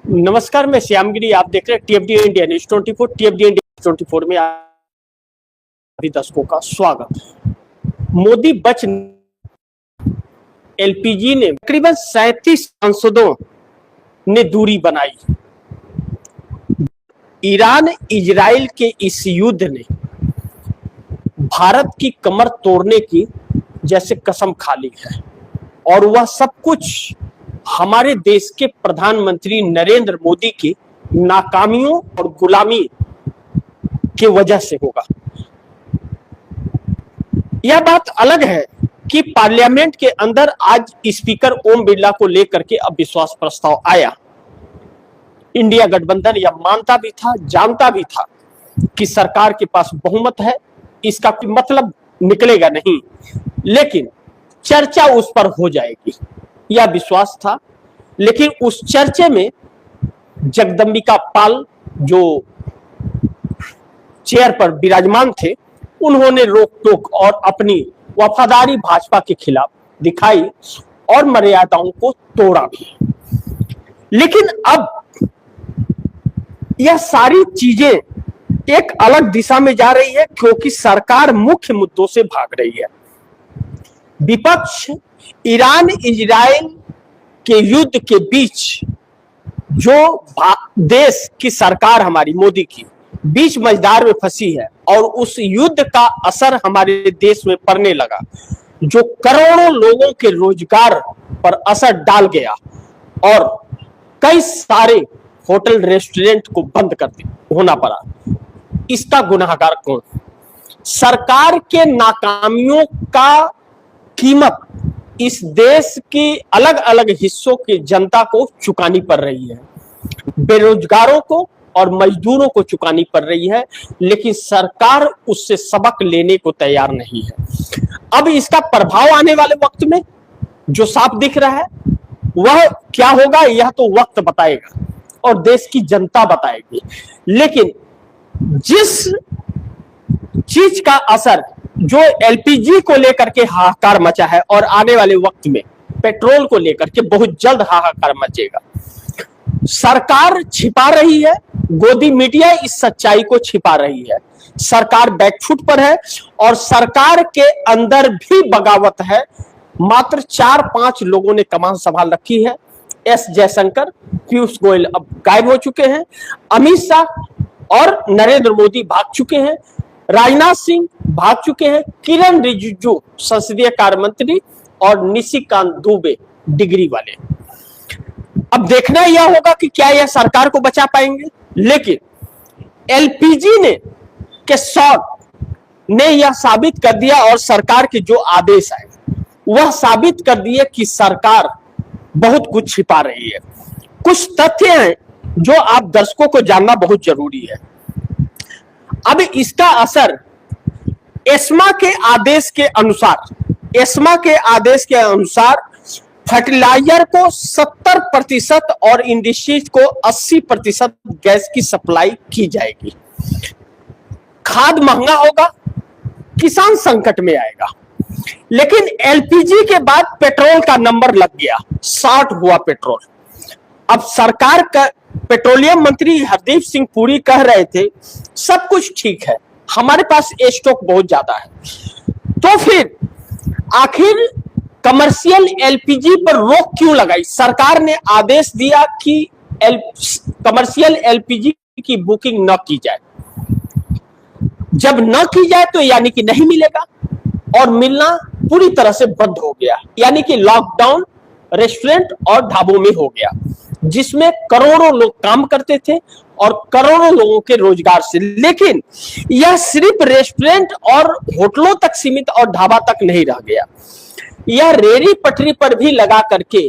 नमस्कार, मैं श्यामगिरी। आप देख रहे हैं टीएफडी इंडिया न्यूज 24। टीएफडी इंडिया 24 में सभी दर्शकों का स्वागत है। मोदी बच एलपीजी ने तकरीबन 37 सांसदों ने दूरी बनाई। ईरान इजराइल के इस युद्ध ने भारत की कमर तोड़ने की जैसे कसम खा ली है, और वह सब कुछ हमारे देश के प्रधानमंत्री नरेंद्र मोदी की नाकामियों और गुलामी की वजह से होगा। यह बात अलग है कि पार्लियामेंट के अंदर आज स्पीकर ओम बिरला को लेकर के अविश्वास प्रस्ताव आया। इंडिया गठबंधन यह मानता भी था, जानता भी था कि सरकार के पास बहुमत है, इसका कोई मतलब निकलेगा नहीं, लेकिन चर्चा उस पर हो जाएगी, यह विश्वास था। लेकिन उस चर्चे में जगदंबिका पाल जो चेयर पर विराजमान थे, उन्होंने रोक टोक और अपनी वफादारी भाजपा के खिलाफ दिखाई और मर्यादाओं को तोड़ा भी। लेकिन अब यह सारी चीजें एक अलग दिशा में जा रही है, क्योंकि सरकार मुख्य मुद्दों से भाग रही है। विपक्ष ईरान इजराइल के युद्ध के बीच जो देश की सरकार हमारी मोदी की बीच मझधार में फंसी है, और उस युद्ध का असर हमारे देश में पड़ने लगा, जो करोड़ों लोगों के रोजगार पर असर डाल गया और कई सारे होटल रेस्टोरेंट को बंद होना पड़ा। इसका गुनाहगार कौन? सरकार के नाकामियों का कीमत इस देश के अलग अलग हिस्सों की जनता को चुकानी पड़ रही है, बेरोजगारों को और मजदूरों को चुकानी पड़ रही है, लेकिन सरकार उससे सबक लेने को तैयार नहीं है। अब इसका प्रभाव आने वाले वक्त में जो साफ दिख रहा है, वह क्या होगा यह तो वक्त बताएगा और देश की जनता बताएगी। लेकिन जिस चीज का असर जो एलपीजी को लेकर के हाहाकार मचा है, और आने वाले वक्त में पेट्रोल को लेकर के बहुत जल्द हाहाकार मचेगा। सरकार छिपा रही है, गोदी मीडिया इस सच्चाई को छिपा रही है। सरकार बैकफुट पर है और सरकार के अंदर भी बगावत है। मात्र 4-5 लोगों ने कमान संभाल रखी है। एस जयशंकर, पीयूष गोयल अब गायब हो चुके हैं, अमित शाह और नरेंद्र मोदी भाग चुके हैं, राजनाथ सिंह भाग चुके हैं, किरण रिजिजू संसदीय कार्य मंत्री और निशिकांत दुबे डिग्री वाले। अब देखना यह होगा कि क्या यह सरकार को बचा पाएंगे। लेकिन एलपीजी ने के शॉट ने यह साबित कर दिया, और सरकार के जो आदेश आए वह साबित कर दिए कि सरकार बहुत कुछ छिपा रही है। कुछ तथ्य हैं जो आप दर्शकों को जानना बहुत जरूरी है। अब इसका असर एस्मा के आदेश के अनुसार फर्टिलाइजर को 70% और इंडस्ट्रीज को 80% गैस की सप्लाई की जाएगी। खाद महंगा होगा, किसान संकट में आएगा। लेकिन एलपीजी के बाद पेट्रोल का नंबर लग गया, 60 हुआ पेट्रोल। अब सरकार का पेट्रोलियम मंत्री हरदीप सिंह पुरी कह रहे थे सब कुछ ठीक है, हमारे पास स्टॉक बहुत ज्यादा है। तो फिर आखिर कमर्शियल एलपीजी पर रोक क्यों लगाई? सरकार ने आदेश दिया कि कमर्शियल एलपीजी की बुकिंग न की जाए। जब न की जाए तो यानी कि नहीं मिलेगा, और मिलना पूरी तरह से बंद हो गया, यानी कि लॉकडाउन रेस्टोरेंट और ढाबों में हो गया, जिसमें करोड़ों लोग काम करते थे और करोड़ों लोगों के रोजगार से। लेकिन यह सिर्फ रेस्टोरेंट और होटलों तक सीमित और ढाबा तक नहीं रह गया, यह रेहड़ी पटरी पर भी लगा करके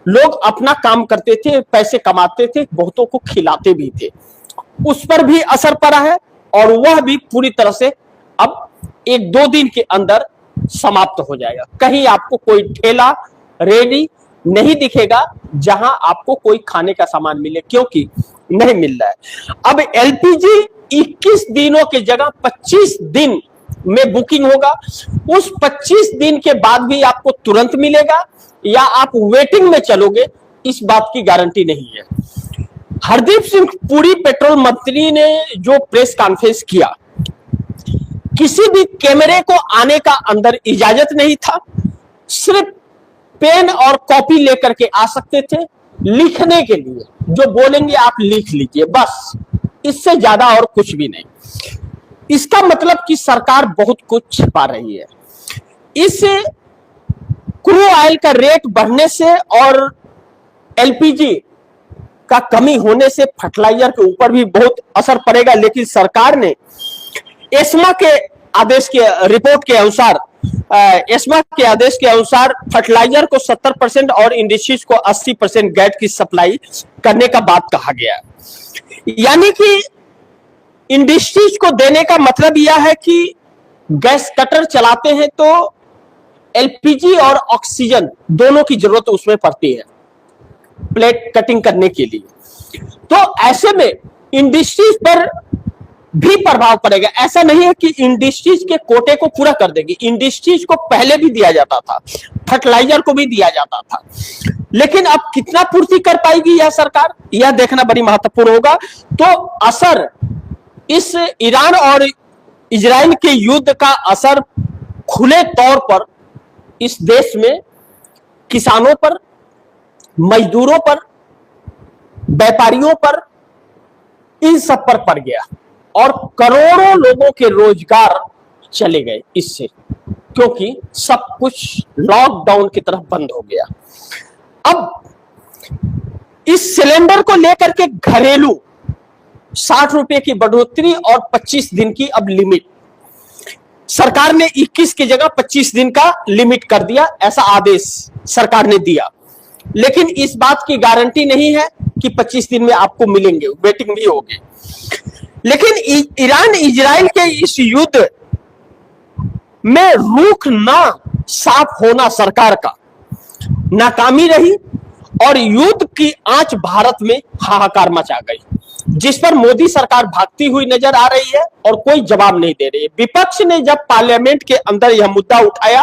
लोग अपना काम करते थे, पैसे कमाते थे, बहुतों को खिलाते भी थे। उस पर भी असर पड़ा है, और वह भी पूरी तरह से अब 1-2 दिन के अंदर समाप्त हो जाएगा। कहीं आपको कोई ठेला रेहड़ी नहीं दिखेगा जहां आपको कोई खाने का सामान मिले, क्योंकि नहीं मिल रहा है। अब एलपीजी 21 दिनों की जगह 25 दिन में बुकिंग होगा। उस 25 दिन के बाद भी आपको तुरंत मिलेगा या आप वेटिंग में चलोगे, इस बात की गारंटी नहीं है। हरदीप सिंह पुरी पेट्रोल मंत्री ने जो प्रेस कॉन्फ्रेंस किया, किसी भी कैमरे को आने का अंदर इजाजत नहीं था, सिर्फ पेन और कॉपी लेकर के आ सकते थे लिखने के लिए, जो बोलेंगे आप लिख लीजिए, बस इससे ज्यादा और कुछ भी नहीं। इसका मतलब कि सरकार बहुत कुछ छिपा रही है। इस क्रूड ऑयल का रेट बढ़ने से और एलपीजी का कमी होने से फर्टिलाइजर के ऊपर भी बहुत असर पड़ेगा, लेकिन सरकार ने एस्मा के आदेश के रिपोर्ट के अनुसार एस्मा के आदेश के अनुसार फर्टिलाइजर को 70% और इंडस्ट्रीज को 80% गैस की सप्लाई करने का बात कहा गया है। यानी कि इंडस्ट्रीज को देने का मतलब यह है कि गैस कटर चलाते हैं तो एलपीजी और ऑक्सीजन दोनों की जरूरत उसमें पड़ती है प्लेट कटिंग करने के लिए। तो ऐसे में इंडस्ट्रीज पर भी प्रभाव पड़ेगा। ऐसा नहीं है कि इंडस्ट्रीज के कोटे को पूरा कर देगी, इंडस्ट्रीज को पहले भी दिया जाता था, फर्टिलाइजर को भी दिया जाता था, लेकिन अब कितना पूर्ति कर पाएगी यह सरकार, यह देखना बड़ी महत्वपूर्ण होगा। तो असर इस ईरान और इजराइल के युद्ध का असर खुले तौर पर इस देश में किसानों पर, मजदूरों पर, व्यापारियों पर, इन सब पर पड़ गया और करोड़ों लोगों के रोजगार चले गए इससे, क्योंकि सब कुछ लॉकडाउन की तरफ बंद हो गया। अब इस सिलेंडर को लेकर के घरेलू 60 रुपए की बढ़ोतरी और 25 दिन की अब लिमिट, सरकार ने 21 की जगह 25 दिन का लिमिट कर दिया, ऐसा आदेश सरकार ने दिया। लेकिन इस बात की गारंटी नहीं है कि 25 दिन में आपको मिलेंगे, वेटिंग भी होगी। लेकिन ईरान इजराइल के इस युद्ध में रुख ना साफ होना सरकार का नाकामी रही और युद्ध की आंच भारत में हाहाकार मचा गई, जिस पर मोदी सरकार भागती हुई नजर आ रही है और कोई जवाब नहीं दे रही है। विपक्ष ने जब पार्लियामेंट के अंदर यह मुद्दा उठाया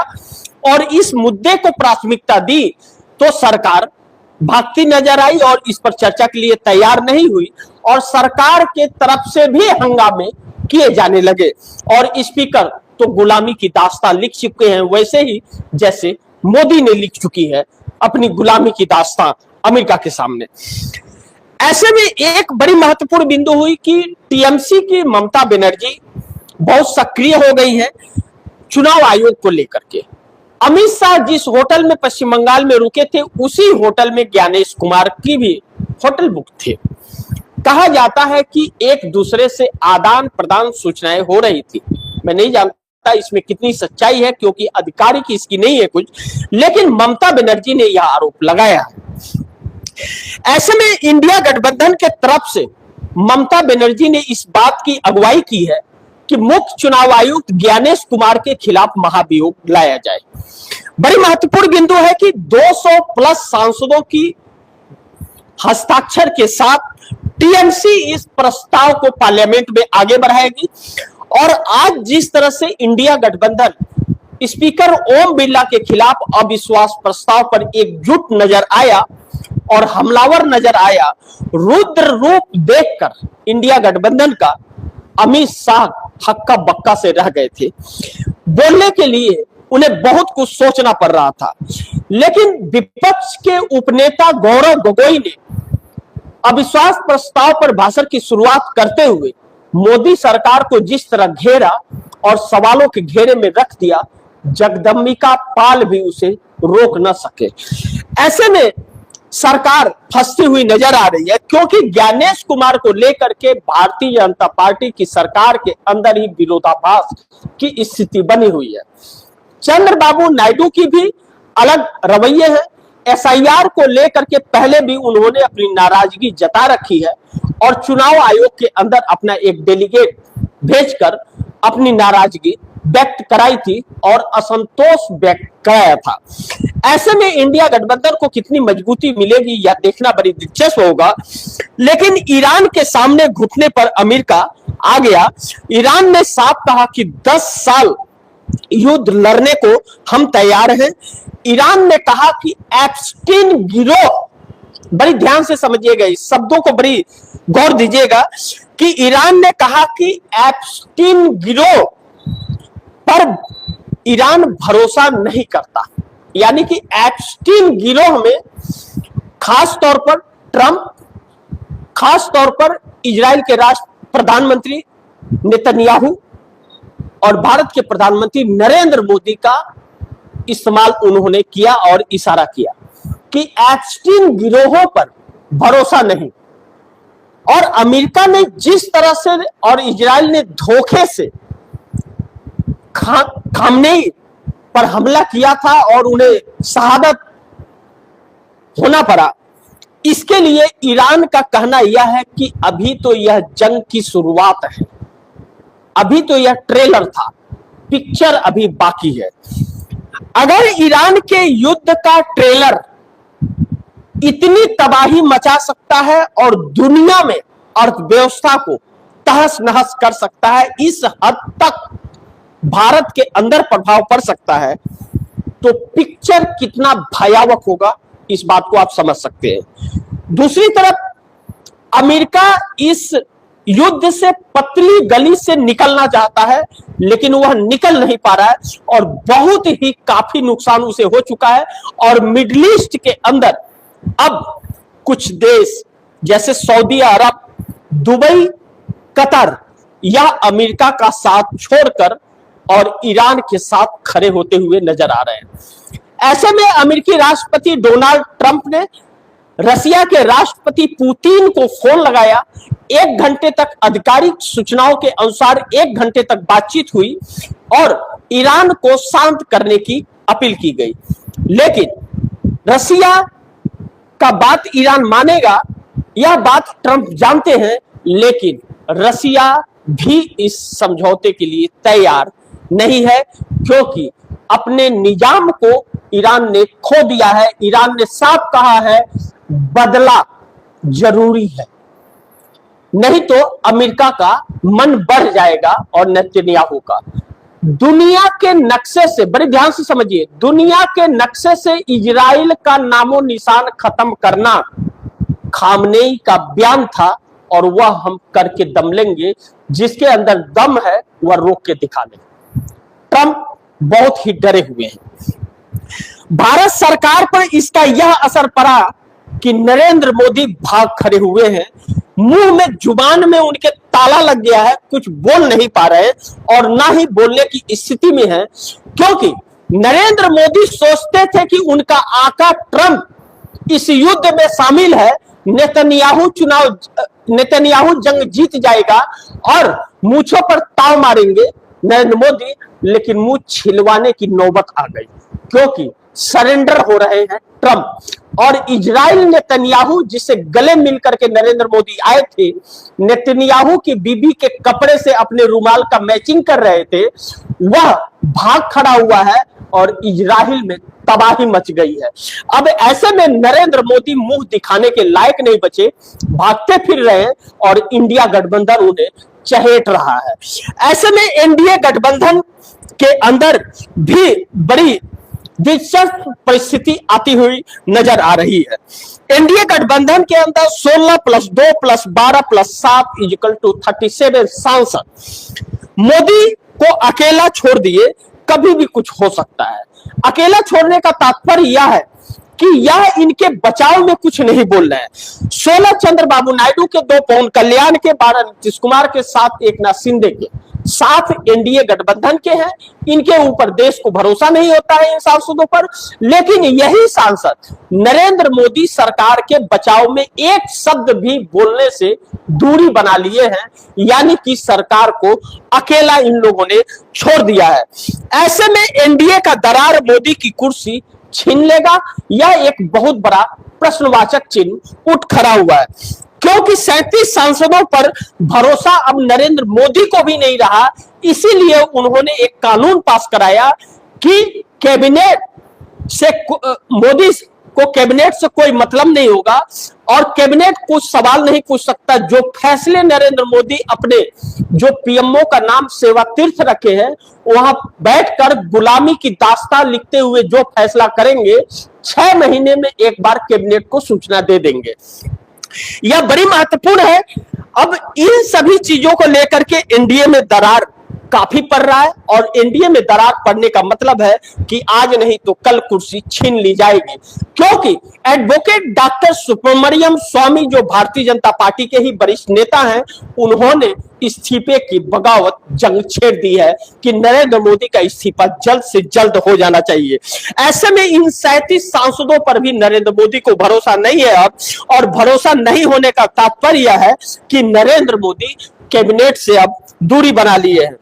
और इस मुद्दे को प्राथमिकता दी तो सरकार भागती नजर आई और इस पर चर्चा के लिए तैयार नहीं हुई और सरकार के तरफ से भी हंगामे किए जाने लगे और स्पीकर तो गुलामी की दास्तां लिख चुके हैं, वैसे ही जैसे मोदी ने लिख चुकी है अपनी गुलामी की दास्तां अमेरिका के सामने। ऐसे में एक बड़ी महत्वपूर्ण बिंदु हुई कि टीएमसी की ममता बनर्जी बहुत सक्रिय हो गई है चुनाव आयोग को लेकर के। अमित शाह जिस होटल में पश्चिम बंगाल में रुके थे उसी होटल में ज्ञानेश कुमार की भी होटल बुक थे। कहा जाता है कि एक दूसरे से आदान प्रदान सूचनाएं हो रही थी। मैं नहीं जानता इसमें कितनी सच्चाई है क्योंकि आधिकारिक इसकी नहीं है कुछ, लेकिन ममता बनर्जी ने यह आरोप लगाया है। ऐसे में इंडिया गठबंधन के तरफ से ममता बनर्जी ने इस बात की अगुवाई की है कि मुख्य चुनाव आयुक्त ज्ञानेश कुमार के खिलाफ महाभियोग लाया जाए। बड़ी महत्वपूर्ण बिंदु है कि 200 प्लस सांसदों की हस्ताक्षर के साथ टीएमसी इस प्रस्ताव को पार्लियामेंट में आगे बढ़ाएगी और आज जिस तरह से इंडिया गठबंधन स्पीकर ओम बिरला के खिलाफ अविश्वास प्रस्ताव पर एकजुट नजर आया और हमलावर नजर आया, रुद्र रूप देखकर इंडिया गठबंधन का अमित शाह हक्का बक्का से रह गए थे। बोलने के लिए उन्हें बहुत कुछ सोचना पड़ रहा था, लेकिन विपक्ष के उपनेता गौरव गोगोई ने अविश्वास प्रस्ताव पर भाषण की शुरुआत करते हुए मोदी सरकार को जिस तरह घेरा और सवालों के घेरे में रख दिया, जगदम्बिका पाल भी उसे रोक न सके। ऐसे में सरकार फंसती हुई नजर आ रही है क्योंकि ज्ञानेश कुमार को लेकर के भारतीय जनता पार्टी की सरकार के अंदर ही विरोधाभास की स्थिति बनी हुई है। चंद्रबाबू नायडू की भी अलग रवैये है। एसआईआर को लेकर के पहले भी उन्होंने अपनी नाराजगी जता रखी है और चुनाव आयोग के अंदर अपना एक डेलीगेट भेजकर अपनी नाराजगी व्यक्त कराई थी और असंतोष व्यक्त कराया था। ऐसे में इंडिया गठबंधन को कितनी मजबूती मिलेगी यह देखना बड़ी दिलचस्प होगा। लेकिन ईरान के सामने घुटने पर अमेरिका आ गया। ईरान ने साफ कहा कि 10 साल युद्ध लड़ने को हम तैयार हैं। ईरान ने कहा कि एप्स्टीन गिरोह बड़ी ध्यान से समझिएगा, इस शब्दों को बड़ी गौर दीजिएगा कि ईरान ने कहा कि एप्स्टीन गिरोह पर ईरान भरोसा नहीं करता। यानी कि एप्स्टीन गिरोह में खास तौर पर ट्रंप, खास तौर पर इजराइल के प्रधानमंत्री नेतन्याहू और भारत के प्रधानमंत्री नरेंद्र मोदी का इस्तेमाल उन्होंने किया और इशारा किया कि एप्स्टीन गिरोहों पर भरोसा नहीं। और अमेरिका ने जिस तरह से और इजराइल ने धोखे से खामनेई पर हमला किया था और उन्हें शहादत होना पड़ा, इसके लिए ईरान का कहना यह है कि अभी तो यह जंग की शुरुआत है, अभी तो यह ट्रेलर था, पिक्चर अभी बाकी है। अगर ईरान के युद्ध का ट्रेलर इतनी तबाही मचा सकता है और दुनिया में अर्थव्यवस्था को तहस नहस कर सकता है, इस हद तक भारत के अंदर प्रभाव पड़ सकता है, तो पिक्चर कितना भयावह होगा इस बात को आप समझ सकते हैं। दूसरी तरफ अमेरिका इस युद्ध से पतली गली से निकलना चाहता है, लेकिन वह निकल नहीं पा रहा है और बहुत ही काफी नुकसान उसे हो चुका है। और मिडिल ईस्ट के अंदर अब कुछ देश जैसे सऊदी अरब, दुबई, कतर या अमेरिका का साथ छोड़कर और ईरान के साथ खड़े होते हुए नजर आ रहे हैं। ऐसे में अमेरिकी राष्ट्रपति डोनाल्ड ट्रंप ने रसिया के राष्ट्रपति पुतिन को फोन लगाया। 1 घंटे तक आधिकारिक सूचनाओं के अनुसार 1 घंटे तक बातचीत हुई और ईरान को शांत करने की अपील की गई। लेकिन रसिया का बात ईरान मानेगा, यह बात ट्रंप जानते हैं, लेकिन रसिया भी इस समझौते के लिए तैयार नहीं है, क्योंकि अपने निजाम को ईरान ने खो दिया है। ईरान ने साफ कहा है बदला जरूरी है, नहीं तो अमेरिका का मन बढ़ जाएगा और नेतन्याहू का। दुनिया के नक्शे से, बड़े ध्यान से समझिए, दुनिया के नक्शे से इजराइल का नामो निशान खत्म करना खामनेई का बयान था और वह हम करके दम लेंगे, जिसके अंदर दम है वह रोक के दिखा दें। ट्रंप बहुत ही डरे हुए हैं। भारत सरकार पर इसका यह असर पड़ा कि नरेंद्र मोदी भाग खड़े हुए हैं, मुंह में जुबान में उनके ताला लग गया है, कुछ बोल नहीं पा रहे और ना ही बोलने की स्थिति में है, क्योंकि नरेंद्र मोदी सोचते थे कि उनका आका ट्रंप इस युद्ध में शामिल है, नेतन्याहू जंग जीत जाएगा और मूंछों पर ताव मारेंगे नरेंद्र मोदी, लेकिन मुंह छिलवाने की नौबत आ गई, क्योंकि सरेंडर हो रहे हैं ट्रंप। और इजराइल नेतन्याहू जिसे गले मिलकर के नरेंद्र मोदी आए थे, नेतन्याहू की बीबी के कपड़े से अपने रुमाल का मैचिंग कर रहे थे, वह भाग खड़ा हुआ है और इजराइल में तबाही मच गई है। अब ऐसे में नरेंद्र मोदी मुंह दिखाने के लायक नहीं बचे, भागते फिर रहे हैं और इंडिया गठबंधन उन्हें चहेट रहा है। ऐसे में एनडीए गठबंधन के अंदर भी बड़ी दिलचस्प परिस्थिति आती हुई नजर आ रही है। एनडीए गठबंधन के अंदर 16 + 2 + 12 + 7 = 37 सांसद मोदी को अकेला छोड़ दिए, कभी भी कुछ हो सकता है। अकेला छोड़ने का तात्पर्य यह है कि यह इनके बचाव में कुछ नहीं बोल रहे हैं। 16 चंद्रबाबू नायडू के, 2 पवन कल्याण के, 12 नीतीश कुमार के, 7 एकनाथ शिंदे के, 7 एनडीए गठबंधन के हैं। इनके ऊपर देश को भरोसा नहीं होता है इन सांसदों पर, लेकिन यही सांसद नरेंद्र मोदी सरकार के बचाव में एक शब्द भी बोलने से दूरी बना लिए हैं, यानी कि सरकार को अकेला इन लोगों ने छोड़ दिया है। ऐसे में एनडीए का दरार मोदी की कुर्सी छीन लेगा, यह एक बहुत बड़ा प्रश्नवाचक चिन्ह उठ खड़ा हुआ है, क्योंकि 37 सांसदों पर भरोसा अब नरेंद्र मोदी को भी नहीं रहा। इसीलिए उन्होंने एक कानून पास कराया कि कैबिनेट से मोदी को कैबिनेट से कोई मतलब नहीं होगा और कैबिनेट कुछ सवाल नहीं पूछ सकता। जो फैसले नरेंद्र मोदी अपने जो पीएमओ का नाम सेवा तीर्थ रखे हैं, वहां बैठकर गुलामी की दास्तान लिखते हुए जो फैसला करेंगे 6 महीने में एक बार कैबिनेट को सूचना दे देंगे। यह बड़ी महत्वपूर्ण है। अब इन सभी चीजों को लेकर के एनडीए में दरार काफी पड़ रहा है और एनडीए में दरार पड़ने का मतलब है कि आज नहीं तो कल कुर्सी छीन ली जाएगी, क्योंकि एडवोकेट डॉक्टर सुब्रमण्यम स्वामी जो भारतीय जनता पार्टी के ही वरिष्ठ नेता हैं, उन्होंने इस्तीफे की बगावत जंग छेड़ दी है कि नरेंद्र मोदी का इस्तीफा जल्द से जल्द हो जाना चाहिए। ऐसे में इन 37 सांसदों पर भी नरेंद्र मोदी को भरोसा नहीं है अब, और भरोसा नहीं होने का तात्पर्य है कि नरेंद्र मोदी कैबिनेट से अब दूरी बना लिए हैं।